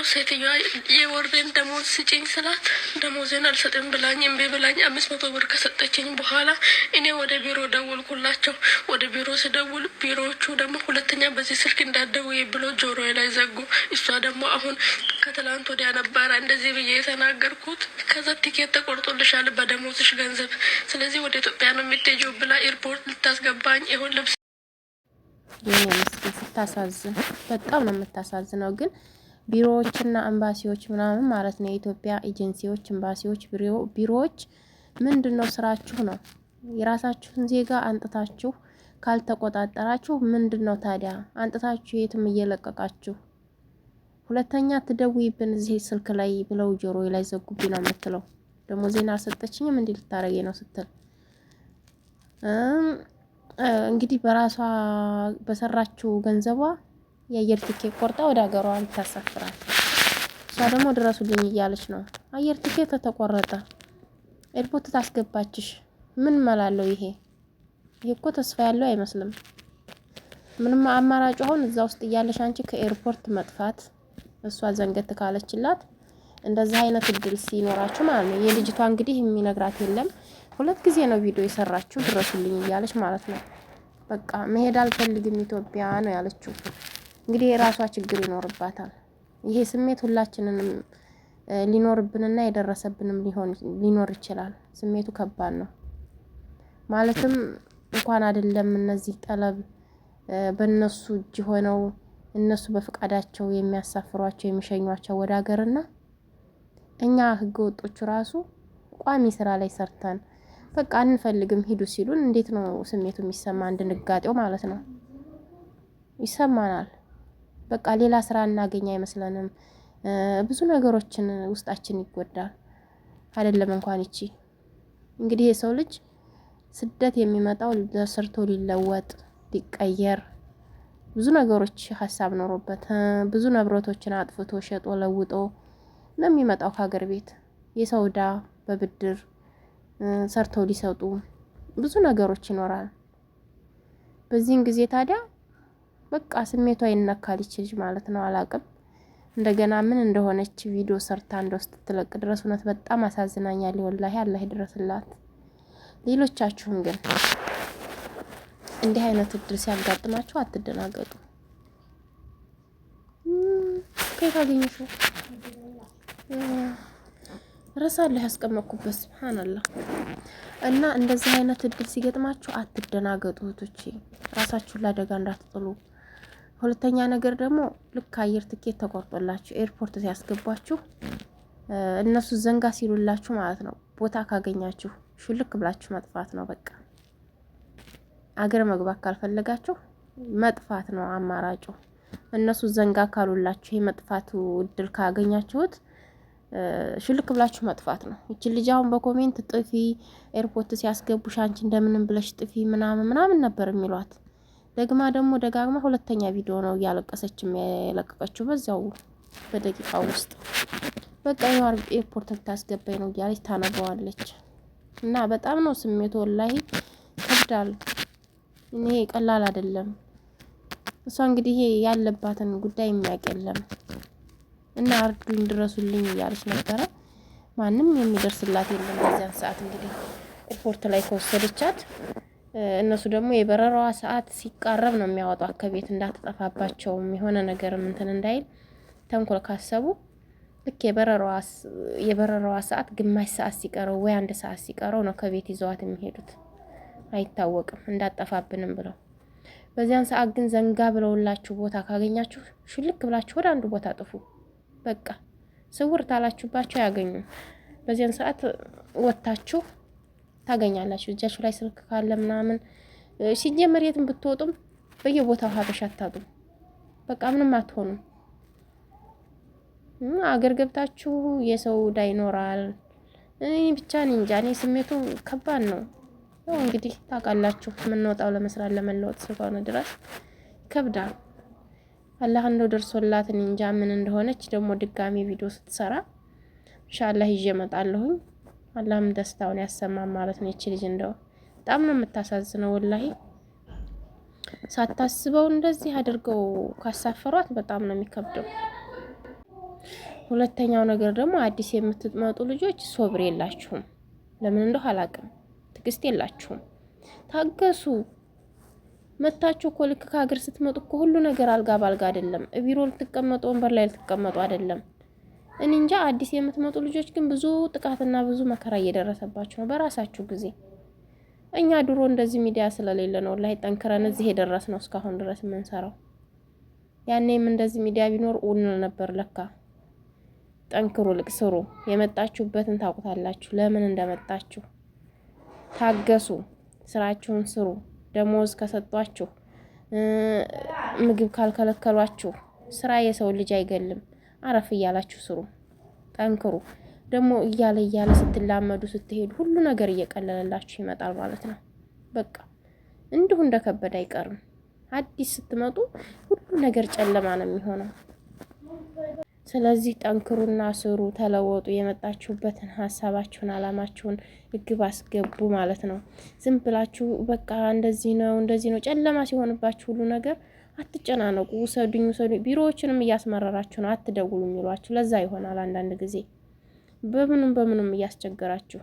ሴትዮዋ የወርቤን ደሞዝ ስጪኝ ስላት ደሞዜን አልሰጥም ብላኝ እምቢ ብላኝ 500 ብር ከሰጠችኝ በኋላ እኔ ወደ ቢሮ ደወልኩላቸው። ወደ ቢሮ ስደውል ቢሮዎቹ ደግሞ ሁለተኛ በዚህ ስልክ እንዳትደውይ ብሎ ጆሮዬ ላይ ዘጉ። እሷ ደግሞ አሁን ከትላንት ወዲያ ነበረ እንደዚህ ብዬ የተናገርኩት። ከዛ ቲኬት ተቆርጦልሻል በደሞዝሽ ገንዘብ፣ ስለዚህ ወደ ኢትዮጵያ ነው የምትሄጂው ብላ ኤርፖርት ልታስገባኝ ይሁን ልብስ የኔ ምስኪን ስታሳዝን በጣም ነው የምታሳዝነው። ግን ቢሮዎችና ኤምባሲዎች ምናምን ማለት ነው የኢትዮጵያ ኤጀንሲዎች፣ ኤምባሲዎች፣ ቢሮዎች ምንድነው ስራችሁ ነው? የራሳችሁን ዜጋ አንጥታችሁ ካልተቆጣጠራችሁ ምንድነው ታዲያ አንጥታችሁ የትም እየለቀቃችሁ? ሁለተኛ ትደውይብን እዚህ ስልክ ላይ ብለው ጆሮ ላይ ዘጉብኝ ነው የምትለው። ደግሞ ዜና አልሰጠችኝም እንዴ ልታረገኝ ነው ስትል እንግዲህ በራሷ በሰራችው ገንዘቧ የአየር ትኬት ቆርጣ ወደ ሀገሯ ልታሳፍራት። እሷ ደግሞ ድረሱልኝ እያለች ነው። አየር ትኬት ተቆረጠ፣ ኤርፖርት ታስገባችሽ። ምን መላለው ይሄ? እኮ ተስፋ ያለው አይመስልም። ምንም አማራጭ አሁን እዛ ውስጥ እያለሽ አንቺ ከኤርፖርት መጥፋት፣ እሷ ዘንገት ካለችላት እንደዚህ አይነት እድል ሲኖራችሁ ማለት ነው። የልጅቷ እንግዲህ የሚነግራት የለም። 2 ጊዜ ነው ቪዲዮ የሰራችው ድረሱልኝ እያለች ማለት ነው። በቃ መሄድ አልፈልግም ኢትዮጵያ ነው ያለችው። እንግዲህ የራሷ ችግር ይኖርባታል። ይሄ ስሜት ሁላችንንም ሊኖርብንና የደረሰብንም ሊኖር ይችላል። ስሜቱ ከባድ ነው። ማለትም እንኳን አይደለም እነዚህ ጠለብ በእነሱ እጅ ሆነው እነሱ በፍቃዳቸው የሚያሳፍሯቸው የሚሸኟቸው ወደ ሀገርና እኛ ህገ ወጦቹ ራሱ ቋሚ ስራ ላይ ሰርተን በቃ አንፈልግም ሂዱ ሲሉን እንዴት ነው ስሜቱ የሚሰማን? ድንጋጤው ማለት ነው ይሰማናል። በቃ ሌላ ስራ እናገኝ አይመስለንም። ብዙ ነገሮችን ውስጣችን ይጎዳል። አይደለም እንኳን እቺ እንግዲህ የሰው ልጅ ስደት የሚመጣው ለሰርቶ ሊለወጥ ሊቀየር ብዙ ነገሮች ሀሳብ ኖሮበት ብዙ ንብረቶችን አጥፍቶ ሸጦ ለውጦ ነው የሚመጣው ከሀገር ቤት። የሰው ዕዳ በብድር ሰርተው ሊሰጡ ብዙ ነገሮች ይኖራል። በዚህን ጊዜ ታዲያ በቃ ስሜቷ ይነካል ይችላል ማለት ነው። አላቅም እንደገና ምን እንደሆነች ቪዲዮ ሰርታ እንደውስጥ ትለቅ ድረስ እውነት በጣም አሳዝናኛል። ወላሂ አላህ ይድረስላት። ሌሎቻችሁም ግን እንዲህ አይነት እድል ሲያጋጥማችሁ አትደናገጡ። ከየት አገኘሽው? ረሳለሁ ያስቀመጥኩበት ሱብሃንአላህ። እና እንደዚህ አይነት እድል ሲገጥማችሁ አትደናገጡ እህቶቼ፣ ራሳችሁን ለአደጋ እንዳትጥሉ። ሁለተኛ ነገር ደግሞ ልክ አየር ትኬት ተቆርጦላችሁ ኤርፖርት ሲያስገባችሁ እነሱ ዘንጋ ሲሉላችሁ ማለት ነው ቦታ ካገኛችሁ ሹልክ ብላችሁ መጥፋት ነው በቃ። አገር መግባት ካልፈለጋችሁ መጥፋት ነው አማራጩ። እነሱ ዘንጋ ካሉላችሁ የመጥፋቱ እድል ካገኛችሁት ሽልክ ብላችሁ መጥፋት ነው። እቺ ልጅ አሁን በኮሜንት ጥፊ ኤርፖርት ሲያስገቡሽ አንቺ እንደምንም ብለሽ ጥፊ ምናምን ነበር የሚሏት። ደግማ ደግሞ ደጋግማ ሁለተኛ ቪዲዮ ነው እያለቀሰችም የለቀቀችው በዛው በደቂቃው ውስጥ። በቃ ይዋር ኤርፖርት ታስገባኝ ነው እያለች ታነበዋለች። እና በጣም ነው ስሜቱ ወላሂ ከብዳል። እኔ ቀላል አይደለም። እሷ እንግዲህ ያለባትን ጉዳይ የሚያውቅ የለም። እና አርዱኝ ድረሱልኝ እያለች ነበረ። ማንም የሚደርስላት የለም። በዚያን ሰዓት እንግዲህ ኤርፖርት ላይ ከወሰደቻት እነሱ ደግሞ የበረራዋ ሰዓት ሲቃረብ ነው የሚያወጧት ከቤት እንዳትጠፋባቸውም የሆነ ነገር እንትን እንዳይል ተንኮል ካሰቡ ልክ የበረራዋ ሰዓት ግማሽ ሰዓት ሲቀረው ወይ 1 ሰዓት ሲቀረው ነው ከቤት ይዘዋት የሚሄዱት። አይታወቅም እንዳጠፋብንም ብለው። በዚያን ሰዓት ግን ዘንጋ ብለውላችሁ ቦታ ካገኛችሁ ሽልክ ብላችሁ ወደ አንዱ ቦታ ጥፉ። በቃ ስውር ታላችሁባቸው ያገኙ። በዚያን ሰዓት ወጣችሁ ታገኛላችሁ። እጃችሁ ላይ ስልክ ካለ ምናምን ሲጀመር የትም ብትወጡም በየቦታው ሀበሻ አታጡም። በቃ ምንም አትሆኑም። አገር ገብታችሁ የሰው ዕዳ ይኖራል። እኔ ብቻ ነኝ እንጃ። እኔ ስሜቱ ከባድ ነው። ያው እንግዲህ ታውቃላችሁ የምንወጣው ለመስራት ለመለወጥ ስለሆነ ድረስ ከብዳል። አላህ እንደው ደርሶላት እንጃ ምን እንደሆነች ደግሞ ድጋሚ ቪዲዮ ስትሰራ ኢንሻአላህ ይዤ እመጣለሁኝ። አላህም ደስታውን ያሰማን ማለት ነው። እቺ ልጅ እንደው በጣም ነው የምታሳዝነው ወላሂ። ሳታስበው እንደዚህ አድርገው ካሳፈሯት በጣም ነው የሚከብደው። ሁለተኛው ነገር ደግሞ አዲስ የምትመጡ ልጆች ሶብር የላችሁም። ለምን እንደው አላውቅም። ትዕግስት የላችሁም። ታገሱ። መታችሁ እኮ ልክ ከሀገር ስትመጡ እኮ ሁሉ ነገር አልጋ ባልጋ አይደለም። ቢሮ ልትቀመጡ ወንበር ላይ ልትቀመጡ አይደለም። እኔ እንጃ። አዲስ የምትመጡ ልጆች ግን ብዙ ጥቃትና ብዙ መከራ እየደረሰባችሁ ነው በራሳችሁ ጊዜ። እኛ ድሮ እንደዚህ ሚዲያ ስለሌለ ነው ላይ ጠንክረን እዚህ የደረስነው እስካሁን ድረስ የምንሰራው። ያኔም እንደዚህ ሚዲያ ቢኖር ኡን ነበር ለካ። ጠንክሩ፣ ልቅ ስሩ። የመጣችሁበትን ታውቁታላችሁ፣ ለምን እንደመጣችሁ። ታገሱ፣ ስራችሁን ስሩ። ደሞዝ ከሰጧችሁ፣ ምግብ ካልከለከሏችሁ፣ ስራ የሰው ልጅ አይገልም። አረፍ እያላችሁ ስሩ፣ ጠንክሩ። ደግሞ እያለ ስትላመዱ ስትሄዱ ሁሉ ነገር እየቀለለላችሁ ይመጣል ማለት ነው። በቃ እንዲሁ እንደከበደ አይቀርም። አዲስ ስትመጡ ሁሉ ነገር ጨለማ ነው የሚሆነው። ስለዚህ ጠንክሩና ስሩ፣ ተለወጡ። የመጣችሁበትን ሀሳባችሁን፣ አላማችሁን ግብ አስገቡ ማለት ነው። ዝም ብላችሁ በቃ እንደዚህ ነው ጨለማ ሲሆንባችሁ ሁሉ ነገር አትጨናነቁ። ውሰዱኝ። ቢሮዎችንም እያስመረራችሁ ነው፣ አትደውሉ የሚሏችሁ ለዛ ይሆናል። አንዳንድ ጊዜ በምኑም እያስቸገራችሁ